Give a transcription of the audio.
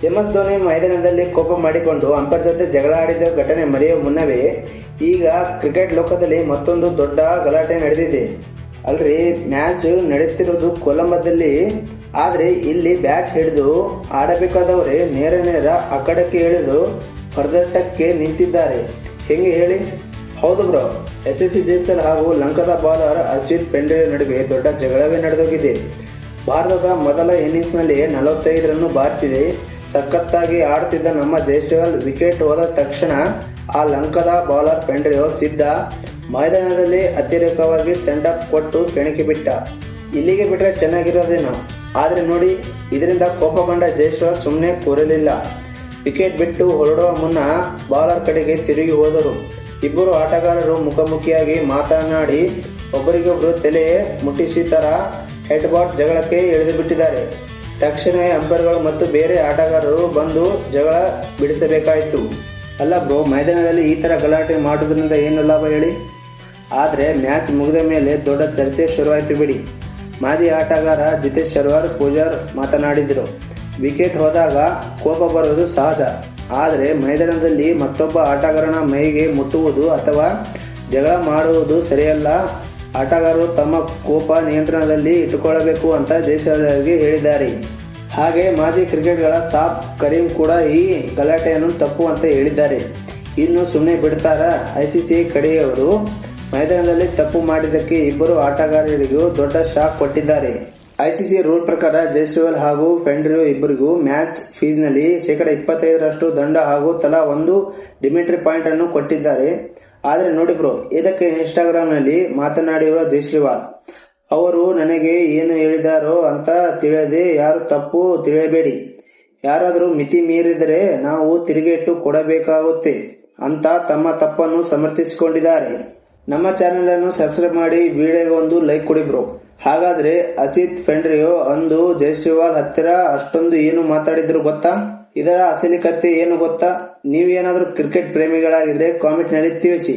MS Dhoni ಮೈದಾನದಲ್ಲಿ ಕೋಪ ಮಾಡಿಕೊಂಡು ಅಂಪೈರ್ ಜೊತೆ ಜಗಳ ಆಡಿದ ಘಟನೆ ಮರೆಯುವ ಮುನ್ನವೇ ಈಗ ಕ್ರಿಕೆಟ್ ಲೋಕದಲ್ಲಿ ಮತ್ತೊಂದು ದೊಡ್ಡ ಗಲಾಟೆ ನಡೆದಿದೆ. ಅಲ್ರಿ, ಮ್ಯಾಚ್ ನಡೆಯುತ್ತಿರುವುದು ಕೊಲಂಬೋದಲ್ಲಿ. ಆದ್ರೆ ಇಲ್ಲಿ ಬ್ಯಾಟ್ ಹಿಡಿದು ಆಡಬೇಕಾದವರೇ ನೇರ ಅಖಾಡಕ್ಕೆ ಇಳಿದು ಹೊಡೆದಾಟಕ್ಕೆ ನಿಂತಿದ್ದಾರೆ. ಹೆಂಗೆ ಹೇಳಿ? ಹೌದು ಬ್ರೋ, SSC ಜೈಸ್ವಾಲ್ ಹಾಗೂ ಲಂಕಾದ ಬೌಲರ್ ಅಶ್ವಿತ್ ಪೆಂಡ್ರೆ ನಡುವೆ ದೊಡ್ಡ ಜಗಳವೇ ನಡೆದೋಗಿದೆ. ಭಾರತದ ಮೊದಲ ಇನ್ನಿಂಗ್ಸ್ನಲ್ಲಿ 45 ರನ್ ಬಾರಿಸಿದೆ. ಸಖತ್ತಾಗಿ ಆಡುತ್ತಿದ್ದ ನಮ್ಮ ಜೈಸ್ವಾಲ್ ವಿಕೆಟ್ ಹೋದ ತಕ್ಷಣ ಆ ಲಂಕಾದ ಬೌಲರ್ ಪೆಂಡ್ರೆ ಸಿದ್ಧ ಮೈದಾನದಲ್ಲಿ ಅತಿರೇಕವಾಗಿ ಸೆಂಡ್ ಆಫ್ ಕೊಟ್ಟು ಕೆಣಕಿ ಬಿಟ್ಟ. ಇಲ್ಲಿಗೆ ಬಿಟ್ರೆ ಚೆನ್ನಾಗಿರೋದೇನೋ, ಆದ್ರೆ ನೋಡಿ, ಇದರಿಂದ ಕೋಪಗೊಂಡ ಜೈಸ್ವಾಲ್ ಸುಮ್ಮನೆ ಕೂರಲಿಲ್ಲ. ವಿಕೆಟ್ ಬಿಟ್ಟು ಹೊರಡುವ ಮುನ್ನ ಬೌಲರ್ ಕಡೆಗೆ ತಿರುಗಿ ಹೋದರು. ಇಬ್ಬರು ಆಟಗಾರರು ಮುಖಾಮುಖಿಯಾಗಿ ಮಾತನಾಡಿ ಒಬ್ಬರಿಗೊಬ್ಬರು ತಲೆ ಮುಟ್ಟಿಸಿ ತರ ಹೆಡ್ ಬಾಟ್ ಜಗಳಕ್ಕೆ ಎಳೆದು ಬಿಟ್ಟಿದ್ದಾರೆ. ತಕ್ಷಣವೇ ಅಂಪೈರ್ಗಳು ಮತ್ತು ಬೇರೆ ಆಟಗಾರರು ಬಂದು ಜಗಳ ಬಿಡಿಸಬೇಕಾಯಿತು. ಅಲ್ಲ ಬ್ರೋ, ಮೈದಾನದಲ್ಲಿ ಈ ತರ ಗಲಾಟೆ ಮಾಡೋದ್ರಿಂದ ಏನು ಲಾಭ ಹೇಳಿ? ಆದ್ರೆ ಮ್ಯಾಚ್ ಮುಗಿದ ಮೇಲೆ ದೊಡ್ಡ ಚರ್ಚೆ ಶುರುವಾಯಿತು ಬಿಡಿ. ಮಾಜಿ ಆಟಗಾರ ಜಿತೇಶ್ ಶರ್ವರ್ ಪೂಜಾರ್ ಮಾತನಾಡಿದರು. ವಿಕೆಟ್ ಹೋದಾಗ ಕೋಪ ಬರೋದು ಸಹಜ, ಆದರೆ ಮೈದಾನದಲ್ಲಿ ಮತ್ತೊಬ್ಬ ಆಟಗಾರನ ಮೈಗೆ ಮುಟ್ಟುವುದು ಅಥವಾ ಜಗಳ ಮಾಡುವುದು ಸರಿಯಲ್ಲ. ಆಟಗಾರರು ತಮ್ಮ ಕೋಪ ನಿಯಂತ್ರಣದಲ್ಲಿ ಇಟ್ಟುಕೊಳ್ಳಬೇಕು ಅಂತ ಜೈಸ್ವಾಲ್ಗೆ ಹೇಳಿದ್ದಾರೆ. ಹಾಗೆ ಮಾಜಿ ಕ್ರಿಕೆಟ್ಗಳ ಸಾಬ್ ಕರೀಂ ಕೂಡ ಈ ಗಲಾಟೆಯನ್ನು ತಪ್ಪು ಅಂತ ಹೇಳಿದ್ದಾರೆ. ಇನ್ನು ಸುಮ್ಮನೆ ಬಿಡ್ತಾರ? ICC ಕಡೆಯವರು ಮೈದಾನದಲ್ಲಿ ತಪ್ಪು ಮಾಡಿದ್ದಕ್ಕೆ ಇಬ್ಬರು ಆಟಗಾರರಿಗೂ ದೊಡ್ಡ ಶಾಕ್ ಕೊಟ್ಟಿದ್ದಾರೆ. ICC ರೂಲ್ ಪ್ರಕಾರ ಜೈಸ್ವಾಲ್ ಹಾಗೂ ಪೆಂಡ್ರೆ ಇಬ್ಬರಿಗೂ ಮ್ಯಾಚ್ ಫೀಸ್ನಲ್ಲಿ 25% ದಂಡ ಹಾಗೂ ತಲಾ 1 ಡಿಮಿಟ್ರಿ ಪಾಯಿಂಟ್ ಅನ್ನು ಕೊಟ್ಟಿದ್ದಾರೆ. ಆದ್ರೆ ನೋಡಿ ಬ್ರೋ, ಇದಕ್ಕೆ ಇನ್ಸ್ಟಾಗ್ರಾಮ್ ನಲ್ಲಿ ಮಾತನಾಡಿರುವ ಜೈಸ್ವಾಲ್ ಅವರು ನನಗೆ ಏನು ಹೇಳಿದಾರೋ ಅಂತ ತಿಳಿಯದೆ ಯಾರು ತಪ್ಪು ತಿಳಿಯಬೇಡಿ. ಯಾರಾದರೂ ಮಿತಿ ಮೀರಿದರೆ ನಾವು ತಿರುಗೇಟು ಕೊಡಬೇಕಾಗುತ್ತೆ ಅಂತ ತಮ್ಮ ತಪ್ಪನ್ನು ಸಮರ್ಥಿಸಿಕೊಂಡಿದ್ದಾರೆ. ನಮ್ಮ ಚಾನೆಲ್ ಅನ್ನು ಸಬ್ಸ್ಕ್ರೈಬ್ ಮಾಡಿ, ವಿಡಿಯೋಗೆ ಒಂದು ಲೈಕ್ ಕೊಡಿ ಬ್ರೋ. ಹಾಗಾದ್ರೆ ಅಶ್ವಿತ್ ಪೆಂಡ್ರೆ ಅಂದು ಜೈಸ್ವಾಲ್ ಹತ್ತಿರ ಅಷ್ಟೊಂದು ಏನು ಮಾತಾಡಿದ್ರು ಗೊತ್ತಾ? ಇದರ ಅಸಲಿ ಕಥೆ ಏನು ಗೊತ್ತಾ? ನೀವೇನಾದ್ರೂ ಕ್ರಿಕೆಟ್ ಪ್ರೇಮಿಗಳಾಗಿದ್ರೆ ಕಾಮೆಂಟ್ ನಲ್ಲಿ ತಿಳಿಸಿ.